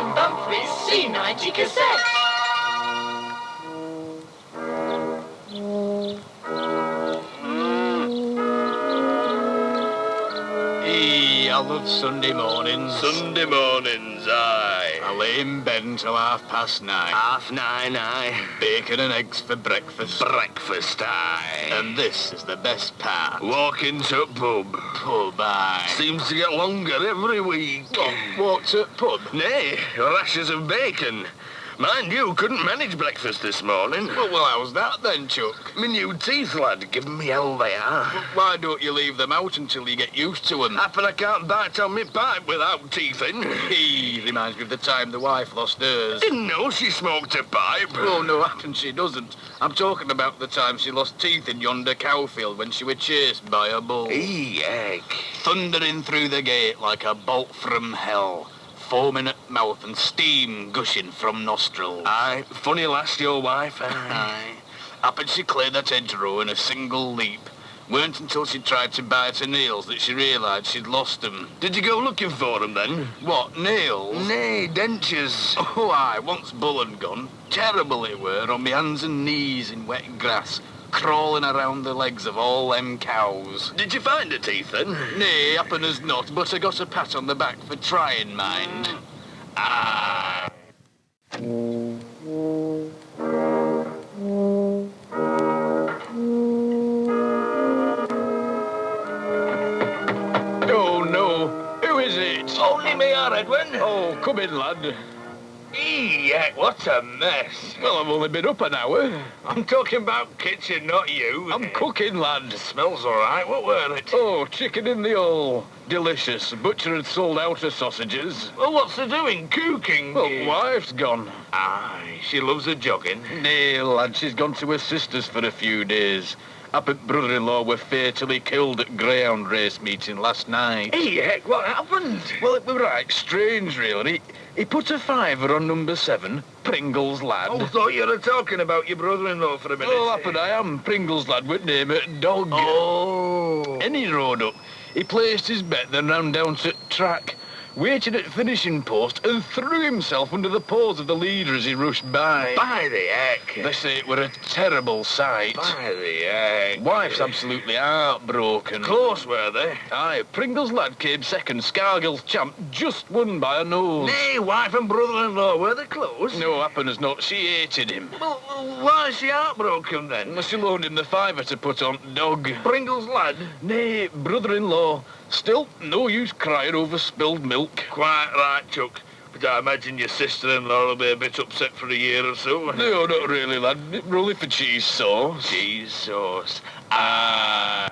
from Bumfrey's C-90 cassette. I love Sunday mornings. Sunday mornings, aye. I lay in bed until 9:30. 9:30, aye. Bacon and eggs for breakfast. Breakfast, aye. And this is the best part. Walking to pub. Pub, aye. Seems to get longer every week. What, walk to pub? Nay, rashers of bacon. Mind you, couldn't manage breakfast this morning. Well, how's that then, Chuck? My new teeth, lad, giving me hell they are. Why don't you leave them out until you get used to them? Happen I can't bite on my pipe without teeth in. He reminds me of the time the wife lost hers. Didn't know she smoked a pipe. Oh, no, happen she doesn't. I'm talking about the time she lost teeth in yonder cowfield when she was chased by a bull. Heck. Thundering through the gate like a bolt from hell. Foaming at mouth and steam gushing from nostrils. Aye, funny lass, your wife. Aye. Happen she cleared that hedgerow in a single leap. Weren't until she tried to bite her nails that she realised she'd lost them. Did you go looking for them then? What, nails? Nay, dentures. Oh, aye, once bull and gone. Terrible it were, on me hands and knees in wet grass, crawling around the legs of all them cows. Did you find her teeth then? Nay, happen as not, but I got a pat on the back for trying, mind. Ah. Oh, no. Who is it? Only me, Edwin. Oh, come in, lad. Heck, what a mess. Well, I've only been up an hour. I'm talking about kitchen, not you. I'm cooking, lad. Smells all right. What were it? Oh, chicken in the hole. Delicious. Butcher had sold out her sausages. Well, what's her doing? Cooking? Well, wife's gone. Aye, she loves her jogging. Nay, lad, she's gone to her sister's for a few days. Up brother-in-law were fatally killed at greyhound race meeting last night. Heck, what happened? Well, it were right strange, really. He put a fiver on number 7, Pringle's lad. Oh, thought you were talking about your brother-in-law for a minute. Oh, happen I am. Pringle's lad would name it Dog. Oh. And he rode up. He placed his bet, then ran down to track, waited at finishing post, and threw himself under the paws of the leader as he rushed by. By the heck. They say it were a terrible sight. By the heck. Wife's absolutely heartbroken. Close, were they? Aye, Pringle's lad came second. Scargill's champ just won by a nose. Nay, wife and brother-in-law, were they close? No, happen as not. She hated him. Well, why is she heartbroken then? She loaned him the fiver to put on Dog. Pringle's lad? Nay, brother-in-law. Still, no use crying over spilled milk. Quite right, Chuck. But I imagine your sister-in-law will be a bit upset for a year or so. No, not really, lad. We're only for cheese sauce. Cheese sauce. Ah.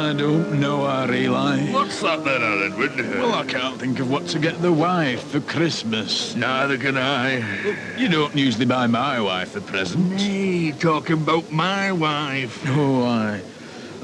I don't know her, Eli. What's that then, Edwin? Well, I can't think of what to get the wife for Christmas. Neither can I. Well, you don't usually buy my wife a present. Nay, talking about my wife. Oh, I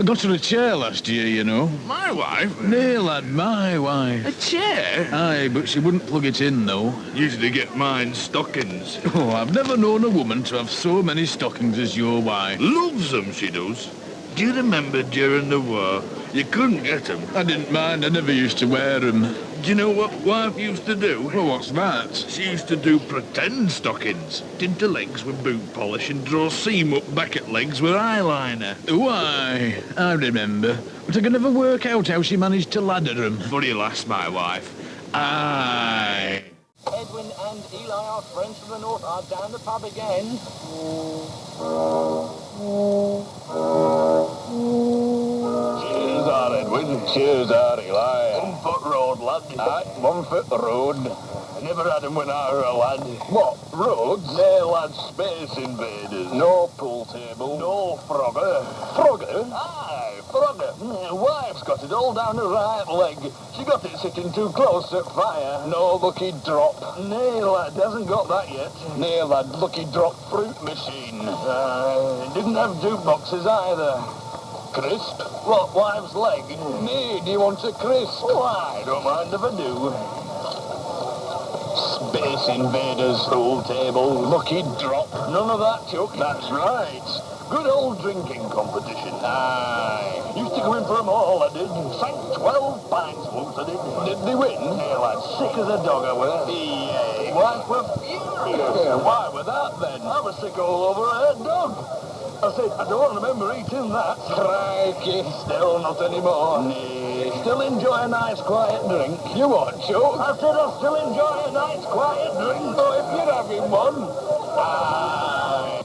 got her a chair last year, you know. My wife? Nay, lad, my wife. A chair? Aye, but she wouldn't plug it in, though. Usually get mine stockings. Oh, I've never known a woman to have so many stockings as your wife. Loves them, she does. Do you remember during the war, you couldn't get them? I didn't mind, I never used to wear them. Do you know what wife used to do? Well, what's that? She used to do pretend stockings. Tint her legs with boot polish and draw seam up back at legs with eyeliner. Why, I remember. But I could never work out how she managed to ladder them. Funny lass, my wife. Aye. Edwin and Eli, our friends from the north, are down the pub again. Cheers, our Edwin. Cheers, our Eli. 1 foot road, lad. Aye, 1 foot road. I never had 'em when I were a lad. What, roads? Nay, lad, Space Invaders. No pool table. No Frogger. Frogger? Aye, Frogger. Wife's got it all down her right leg. She got it sitting too close at fire. No lucky drop. Nay, lad, hasn't got that yet. Nay, lad, lucky drop fruit machine. Didn't have jukeboxes either. Crisp? What, wife's leg? Nay, do you want a crisp? Why, don't mind if I do. Space Invaders, pool table, lucky drop. None of that, Chuck. That's right. Good old drinking competition. Aye. Used to go in for them all, I did. Sank 12 pints once, I did. Did they win? Yeah, lad, sick as a dog I were. Yeah. Wife were furious. Yeah, why with that then? I was sick all over her head, dog. I said, I don't remember eating that. Crikey. Still not anymore. Nay. Still enjoy a nice quiet drink. You what, Joe? I said I still enjoy a nice quiet drink. Oh, if you're having one. Aye.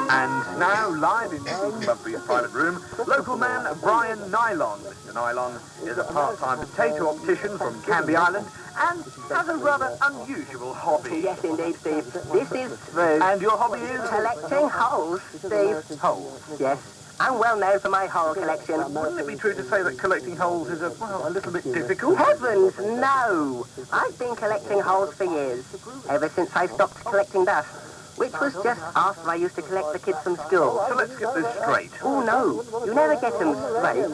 And now, live in Stephen Bumfrey's private room, local man Brian Nylon. Mr. Nylon is a part-time potato optician from Canby Island and has a rather unusual hobby. Yes, indeed, Steve. This is true. And your hobby is? Collecting holes, Steve. Holes? Yes. I'm well known for my hole collection. Wouldn't it be true to say that collecting holes is a little bit difficult? Heavens, no! I've been collecting holes for years, ever since I stopped collecting dust, which was just after I used to collect the kids from school. So let's get this straight. Oh, no. You never get them straight.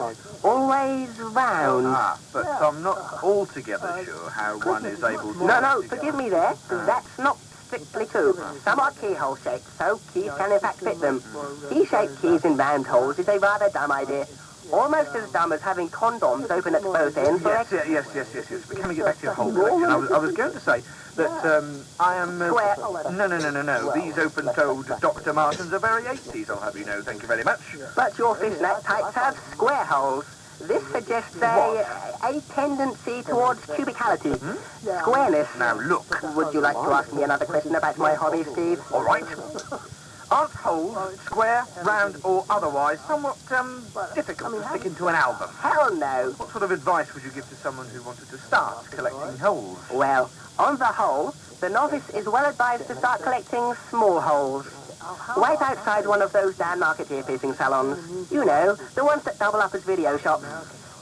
Always round. Ah, but I'm not altogether sure how one is able to... No, forgive me there. That's not strictly true. Some are keyhole shaped, so keys can in fact fit them. Key-shaped keys in round holes is a rather dumb idea. Almost as dumb as having condoms open at both ends. Yes. But can we get back to your whole collection? I was going to say that I am... Square. No. These open-toed Dr. Martens are very 80s, I'll have you know. Thank you very much. But your fishnet types have square holes. This suggests a tendency towards cubicality. Squareness. Now, look. Would you like to ask me another question about my hobby, Steve? All right. Aren't holes, square, round, or otherwise, somewhat difficult to stick into an album? Hell no. What sort of advice would you give to someone who wanted to start collecting holes? Well, on the whole, the novice is well advised to start collecting small holes. Wait outside one of those Dan Marketeer piercing salons. You know, the ones that double up as video shops.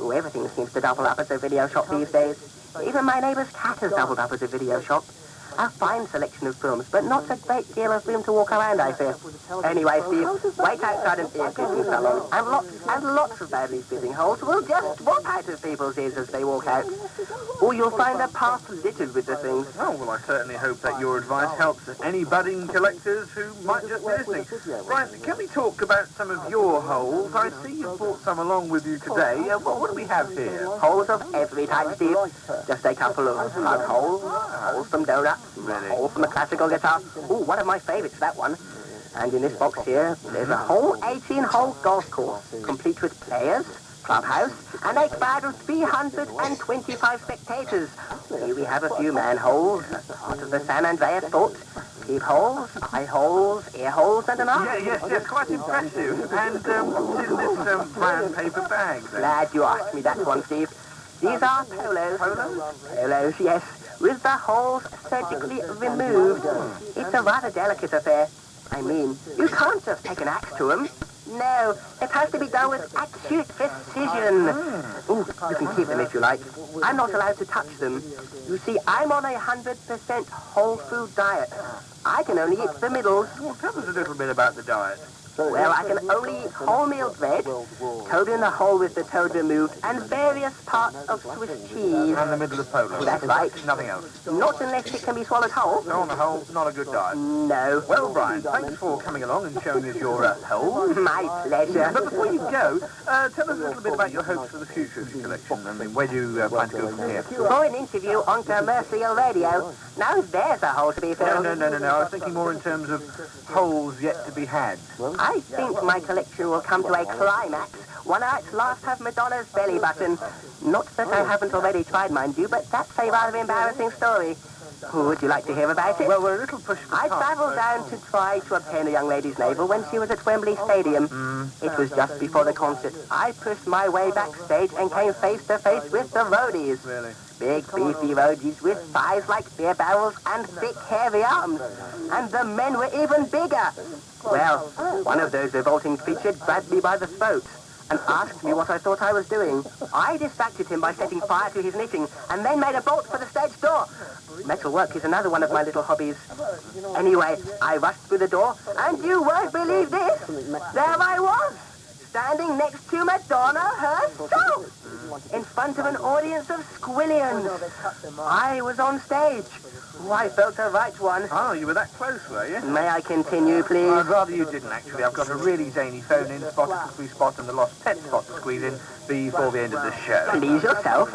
Oh, everything seems to double up as a video shop these days. Even my neighbour's cat has doubled up as a video shop. A fine selection of films, but not a great deal of room to walk around, I fear. Anyway, Steve, wait outside an ear-piercing salon, and lots of badly fitting holes will just pop out of people's ears as they walk out. Or you'll find a path littered with the things. Oh, well, I certainly hope that your advice helps any budding collectors who might just be listening. Right, can we talk about some of your holes? I see you've brought some along with you today. What do we have here? Holes of every type, Steve. Just a couple of hug holes, holes from donuts, Really? hole from a classical guitar. Oh, one of my favourites, that one. And in this box here, there's a whole 18-hole golf course, complete with players, clubhouse, and a crowd of 325 spectators. Here we have a few manholes, part of the San Andreas sport. Peepholes, eye holes, ear holes, and an eye. Yes, quite impressive. And what's in this brown paper bag, then? Glad you asked me that one, Steve. These are polos. Polos, yes, with the holes surgically removed. It's a rather delicate affair. I mean, you can't just take an axe to them. No, it has to be done with acute precision. Ooh, you can keep them if you like. I'm not allowed to touch them. You see, I'm on a 100% whole food diet. I can only eat the middles. Well, tell us a little bit about the diet. Well, I can only eat wholemeal bread, toad in the hole with the toad removed, and various parts of Swiss cheese. And the middle of polo. That's right. Nothing else. Not unless it can be swallowed whole. So on the whole, not a good diet. No. Well, Brian, thanks for coming along and showing us your hole. My pleasure. But before you go, tell us a little bit about your hopes for the future of your collection. I mean, where do you plan to go from here? For an interview on commercial radio. Now there's a hole to be filled. No. I was thinking more in terms of holes yet to be had. I think my collection will come to a climax when I at last have Madonna's belly button. Not that I haven't already tried, mind you, but that's a rather embarrassing story. Would you like to hear about it? Well, we're a little pushed for I time, travelled down to try to obtain a young lady's navel when she was at Wembley Stadium. It was just before the concert. I pushed my way backstage and came face to face with the roadies. Really? Big, beefy roadies with thighs like beer barrels and thick, hairy arms. And the men were even bigger. Well, one of those revolting creatures grabbed me by the throat and asked me what I thought I was doing. I distracted him by setting fire to his knitting and then made a bolt for the stage door. Metal work is another one of my little hobbies. Anyway, I rushed through the door, and you won't believe this. There I was, standing next to Madonna herself, in front of an audience of squillions. I was on stage. I felt a right one. Oh, you were that close, were you? May I continue, please? I'd rather you didn't, actually. I've got a really zany phone-in spot, a cookery spot, and the lost pet spot to squeeze in before the end of the show. Please yourself.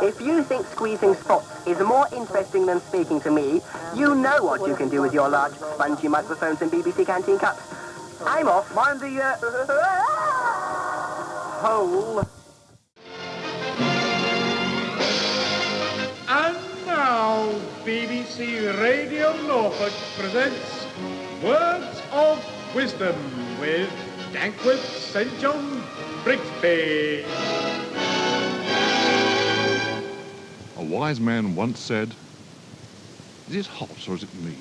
If you think squeezing spots is more interesting than speaking to me, you know what you can do with your large spongy microphones and BBC canteen cups. I'm off. Mind the, hole. And now, BBC Radio Norfolk presents Words of Wisdom with Dankworth St. John Brixby. A wise man once said, "Is it hot or is it me?"